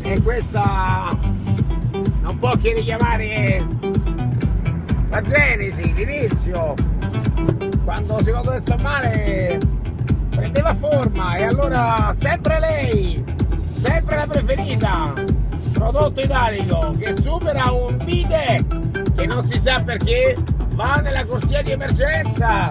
E questa non può che richiamare la genesi, l'inizio, quando secondo me sta male prendeva forma, e allora sempre lei, sempre la preferita, prodotto italico che supera un bidet che non si sa perché va nella corsia di emergenza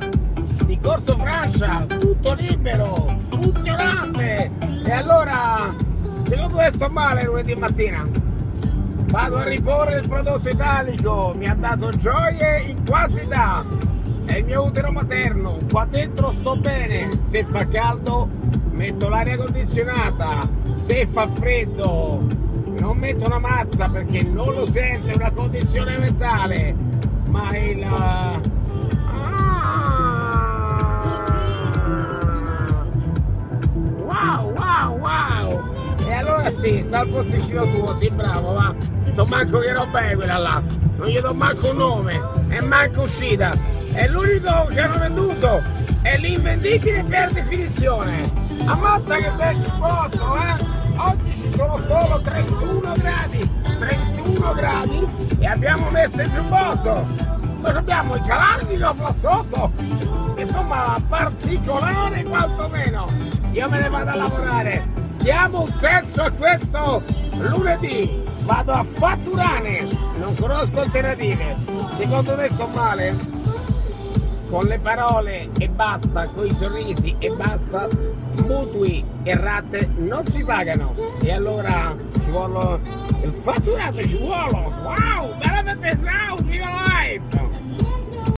di Corso Francia, tutto libero, funzionante. E allora secondo me sto male lunedì mattina, vado a riporre il prodotto italico, mi ha dato gioie in quantità, è il mio utero materno, qua dentro sto bene, se fa caldo metto l'aria condizionata, se fa freddo non metto una mazza perché non lo sente, una condizione mentale, ma il... wow! E allora sì, sta al posticino tuo, sì bravo, va! So manco che roba è quella là, non gli do manco un nome, è manco uscita, è l'unico che hanno venduto, è l'invendibile per definizione. Ammazza che bel giubbotto, Oggi ci sono solo 31 gradi e abbiamo messo il giubbotto. Noi abbiamo i calardico là sotto, insomma particolare quantomeno. Io me ne vado a lavorare, diamo un senso a questo lunedì, vado a fatturare, non conosco alternative. Secondo me sto male? Con le parole e basta, con i sorrisi e basta, mutui e rate non si pagano, e allora ci vuole il fatturato, ci vuole, wow, veramente wow, viva la